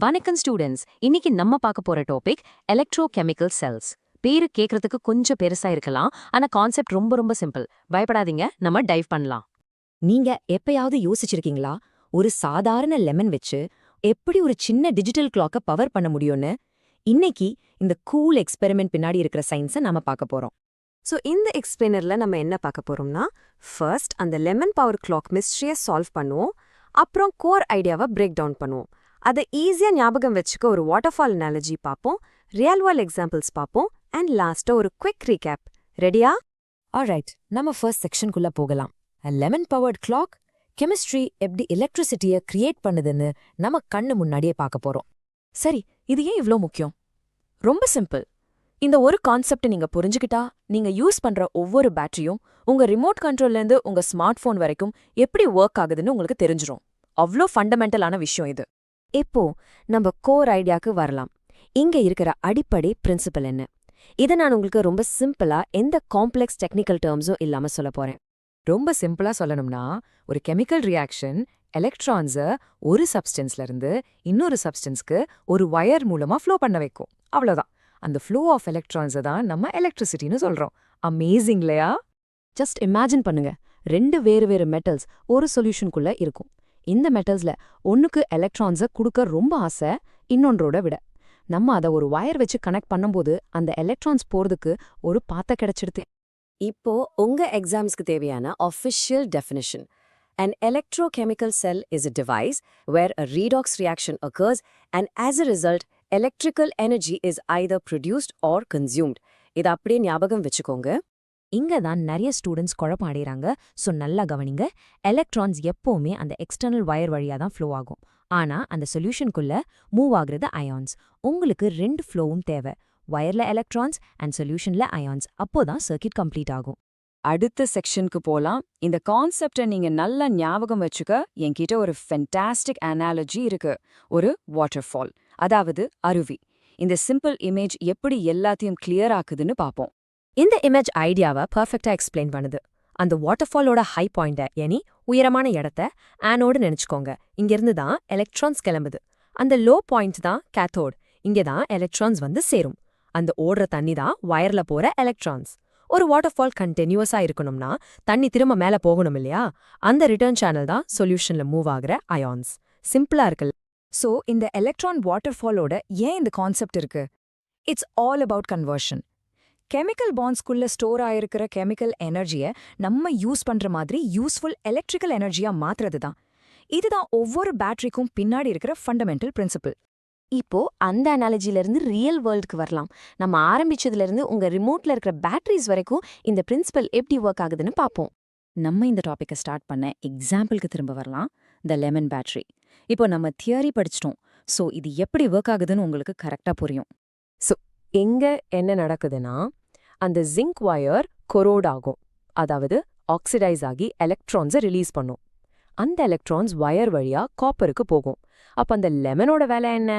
வணக்கம் ஸ்டூடெண்ட்ஸ், இன்னைக்கு நம்ம பார்க்க போற டாபிக் எலக்ட்ரோகெமிக்கல் செல்ஸ். பேரு கேட்கறதுக்கு கொஞ்சம் பெருசா இருக்கலாம், ஆனா கான்செப்ட் ரொம்ப ரொம்ப சிம்பிள். பயப்படாதீங்க, நம்ம டைவ் பண்ணலாம். நீங்க எப்பயாவது யோசிச்சிருக்கீங்களா, ஒரு சாதாரண லெமன் வச்சு எப்படி ஒரு சின்ன டிஜிட்டல் கிளாக்க பவர் பண்ண முடியும்னு? இன்னைக்கு இந்த கூல் எக்ஸ்பெரிமெண்ட் பின்னாடி இருக்கிற சயின்ஸை நாம பார்க்க போறோம். ஸோ இந்த எக்ஸ்பிளைனர்ல நம்ம என்ன பார்க்க போறோம்னா, ஃபர்ஸ்ட் அந்த லெமன் பவர் கிளாக் மிஸ்ட்ரியை சால்வ் பண்ணுவோம். அப்புறம் கோர் ஐடியாவை பிரேக் டவுன் பண்ணுவோம். அதை ஈஸியா ஞாபகம் வச்சுக்க ஒரு வாட்டர்ஃபால் அனாலஜி பார்ப்போம், ரியல் வேர்ல்ட் எக்ஸாம்பிள்ஸ் பார்ப்போம், அண்ட் லாஸ்டா ஒரு குவிக் ரீகேப். ரெடியா? ஆல்ரைட், நம்ம ஃபர்ஸ்ட் செக்ஷனுக்குள்ள போகலாம். லெமன் பவர்ட் கிளாக் கெமிஸ்ட்ரி எப்படி எலக்ட்ரிசிட்டியை கிரியேட் பண்ணுதுன்னு நம்ம கண்ணு முன்னாடியே பார்க்க போறோம். சரி, இது ஏன் இவ்ளோ முக்கியம்? ரொம்ப சிம்பிள். இந்த ஒரு கான்செப்ட் நீங்க புரிஞ்சுக்கிட்டா, நீங்க யூஸ் பண்ற ஒவ்வொரு பேட்டரியும் உங்க ரிமோட் கண்ட்ரோல்ல இருந்து உங்க ஸ்மார்ட் போன் வரைக்கும் எப்படி ஒர்க் ஆகுதுன்னு உங்களுக்கு தெரிஞ்சிரும். அவ்ளோ ஃபண்டமெண்டலான விஷயம் இது. இப்போ நம்ம கோர் ஐடியாக்கு வரலாம். இங்க இருக்கிற அடிப்படை பிரின்சிபல் என்ன? இதை நான் உங்களுக்கு ரொம்ப சிம்பிளா எந்த காம்ப்ளெக்ஸ் டெக்னிக்கல் டேர்ம்ஸும் இல்லாம சொல்ல போறேன். ரொம்ப சிம்பிளா சொல்லணும்னா, ஒரு கெமிக்கல் ரியாக்ஷன் எலக்ட்ரான்ஸை ஒரு சப்ஸ்டன்ஸ்ல இருந்து இன்னொரு சப்ஸ்டன்ஸ்க்கு ஒரு வயர் மூலமா ஃப்ளோ பண்ண வைக்கும். அவ்வளவுதான். அந்த ஃப்ளோ ஆஃப் எலக்ட்ரான்ஸை தான் நம்ம எலக்ட்ரிசிட்டின்னு சொல்றோம். அமேசிங் இல்லையா? ஜஸ்ட் இமேஜின் பண்ணுங்க, ரெண்டு வேறு வேறு மெட்டல்ஸ் ஒரு சொல்யூஷனுக்குள்ள இருக்கும். இந்த மெட்டல்ஸ்ல ஒன்னுக்கு எலக்ட்ரான்ஸை கொடுக்க ரொம்ப ஆசை, இன்னொன்றோட விட. நம்ம அதை ஒரு வயர் வச்சு கனெக்ட் பண்ணும்போது அந்த எலக்ட்ரான்ஸ் போறதுக்கு ஒரு பாத்த கிடைச்சிடுது. இப்போ உங்க எக்ஸாம்ஸ்க்கு தேவையான official definition. An electrochemical cell is a device where a redox reaction occurs and as a result, electrical energy is either produced or consumed. இதை அப்படியே ஞாபகம் வச்சுக்கோங்க. இங்க தான் நிறைய ஸ்டூடெண்ட்ஸ் குழப்பம் அடைகிறாங்க. ஸோ நல்லா கவனிங்க. எலக்ட்ரான்ஸ் எப்போவுமே அந்த எக்ஸ்டர்னல் வயர் வழியாக தான் ஃப்ளோ ஆகும். ஆனா அந்த சொல்யூஷனுக்குள்ள மூவ் ஆகுறது அயான்ஸ். உங்களுக்கு ரெண்டு ஃப்ளோவும் தேவை, வயர்ல எலக்ட்ரான்ஸ் அண்ட் சொல்யூஷன்ல அயான்ஸ். அப்போதான் சர்க்கிட் கம்ப்ளீட் ஆகும். அடுத்த செக்ஷனுக்கு போலாம். இந்த கான்செப்டை நீங்க நல்லா ஞாபகம் வச்சுக்க என்கிட்ட ஒரு ஃபென்டாஸ்டிக் அனாலஜி இருக்கு. ஒரு வாட்டர்ஃபால், அதாவது அருவி. இந்த சிம்பிள் இமேஜ் எப்படி எல்லாத்தையும் கிளியர் ஆக்குதுன்னு பார்ப்போம். இந்த இமேஜ் ஐடியாவை பர்ஃபெக்டா எக்ஸ்பிளைன் பண்ணுது. அந்த வாட்டர்ஃபாலோட ஹை பாயிண்ட, யானி உயரமான இடத்த ஆனோடு நினைச்சுக்கோங்க. இங்கிருந்து தான் எலக்ட்ரான்ஸ் கிளம்புது. அந்த லோ பாயிண்ட் தான் கேத்தோட். இங்கே தான் எலக்ட்ரான்ஸ் வந்து சேரும். அந்த ஓடுற தண்ணி தான் வயர்ல போற எலக்ட்ரான்ஸ். ஒரு வாட்டர்ஃபால் கண்டினியூஸா இருக்கணும்னா தண்ணி திரும்ப மேல போகணும் இல்லையா? அந்த ரிட்டர்ன் சேனல் தான் சொல்யூஷன்ல மூவ் ஆகுற அயான்ஸ். சிம்பிளா இருக்குல்ல? சோ இந்த எலக்ட்ரான் வாட்டர்ஃபாலோட ஏன் இந்த கான்செப்ட் இருக்கு? It's all about conversion. Chemical பாண்ட்ஸ்குள்ள ஸ்டோர் ஆயிருக்கிற கெமிக்கல் எனர்ஜியை நம்ம யூஸ் பண்ற மாதிரி யூஸ்ஃபுல் எலக்ட்ரிக்கல் எனர்ஜியா மாத்துறது தான். இதுதான் ஒவ்வொரு பேட்டரிக்கும் பின்னாடி இருக்கிற ஃபண்டமெண்டல் பிரின்சிபிள். இப்போ அந்த அனாலஜில இருந்து ரியல் வேர்ல்டுக்கு வரலாம். நம்ம ஆரம்பிச்சதுல இருந்து உங்க ரிமோட்ல இருக்கிற பேட்டரிஸ் வரைக்கும் இந்த பிரின்சிபல் எப்படி ஒர்க் ஆகுதுன்னு பார்ப்போம். நம்ம இந்த டாபிக்கை ஸ்டார்ட் பண்ண எக்ஸாம்பிளுக்கு திரும்ப வரலாம். த லெமன் பேட்டரி. இப்போ நம்ம தியரி படிச்சிட்டோம். ஸோ இது எப்படி ஒர்க் ஆகுதுன்னு உங்களுக்கு கரெக்டா புரியும். எங்க என்ன நடக்குதுன்னா, அந்த ஜிங்க் வயர் கொரோட் ஆகும், அதாவது ஆக்சிடைஸ் ஆகி எலக்ட்ரான்ஸை ரிலீஸ் பண்ணும். அந்த எலக்ட்ரான்ஸ் வயர் வழியா காப்பருக்கு போகும். அப்ப அந்த லெமனோட வேலை என்ன?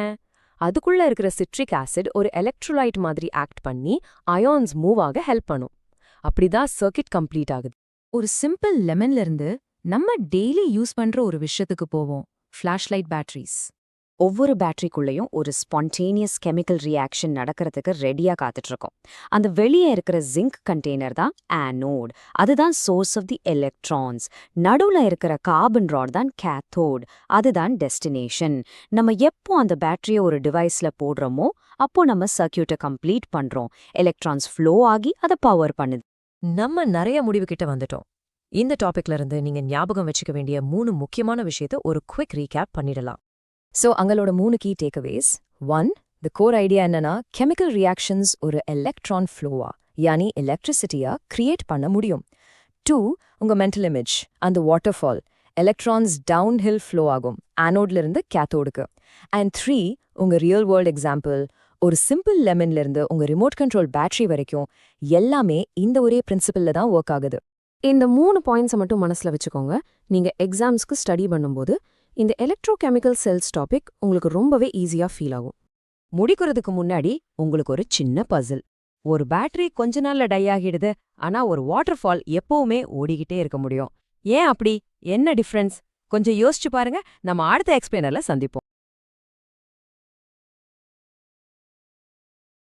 அதுக்குள்ள இருக்கிற சிட்ரிக் ஆசிட் ஒரு எலக்ட்ரோலைட் மாதிரி ஆக்ட் பண்ணி அயான்ஸ் மூவ் ஆக ஹெல்ப் பண்ணும். அப்படிதான் சர்க்கிட் கம்ப்ளீட் ஆகுது. ஒரு சிம்பிள் லெமன்ல இருந்து நம்ம டெய்லி யூஸ் பண்ற ஒரு விஷயத்துக்கு போவோம், ஃபிளாஷ்லைட் பேட்டரிஸ். ஒவ்வொரு பேட்டரிக்குள்ளேயும் ஒரு ஸ்பான்டேனியஸ் கெமிக்கல் ரியாக்ஷன் நடக்கிறதுக்கு ரெடியா காத்துட்டு இருக்கோம். அந்த வெளியே இருக்கிற ஜிங்க் கண்டெய்னர் தான் ஆனோட். அதுதான் சோர்ஸ் ஆஃப் தி எலக்ட்ரான்ஸ். நடுவுல இருக்கிற கார்பன் ராட் தான் கேத்தோட். அதுதான் டெஸ்டினேஷன். நம்ம எப்போ அந்த பேட்டரியை ஒரு டிவைஸ்ல போடுறோமோ அப்போ நம்ம சர்க்கியூட்டை கம்ப்ளீட் பண்றோம். எலக்ட்ரான்ஸ் ஃப்ளோ ஆகி அதை பவர் பண்ணுது. நம்ம நிறைய முடிவு கிட்ட வந்துட்டோம். இந்த டாபிக்ல இருந்து நீங்க ஞாபகம் வச்சுக்க வேண்டிய 3 முக்கியமான விஷயத்தை ஒரு குவிக் ரீகேப் பண்ணிடலாம். ஸோ அங்களோட 3 key takeaways. 1, the core idea என்னன்னா, கெமிக்கல் ரியாக்ஷன்ஸ் ஒரு எலக்ட்ரான் ஃப்ளோவா, யானி எலக்ட்ரிசிட்டியா கிரியேட் பண்ண முடியும். 2, உங்க மென்டல் இமேஜ், அந்த waterfall, electrons downhill flow ஆகும் ஆனோட்ல இருந்து கேத்தோடுக்கு. அண்ட் 3, உங்க ரியல் வேர்ல்ட் எக்ஸாம்பிள், ஒரு சிம்பிள் லெமன்ல இருந்து உங்க ரிமோட் கண்ட்ரோல் பேட்டரி வரைக்கும் எல்லாமே இந்த ஒரே பிரின்சிபல்ல தான் ஒர்க் ஆகுது. இந்த 3 பாயிண்ட்ஸை மட்டும் மனசுல வச்சுக்கோங்க. நீங்க எக்ஸாம்ஸ்க்கு ஸ்டடி பண்ணும்போது இந்த எலக்ட்ரோகெமிக்கல் செல்ஸ் டாபிக் உங்களுக்கு ரொம்பவே ஈஸியா ஃபீல் ஆகும். முடிக்கிறதுக்கு முன்னாடி உங்களுக்கு ஒரு சின்ன பசில். ஒரு பேட்டரி கொஞ்ச நாள்ல டை ஆகிடுது, ஆனா ஒரு வாட்டர்ஃபால் எப்பவுமே ஓடிக்கிட்டே இருக்க முடியும். ஏன் அப்படி? என்ன டிஃபரன்ஸ்? கொஞ்சம் யோசிச்சு பாருங்க. நம்ம அடுத்த எக்ஸ்பிளைனர்ல சந்திப்போம்.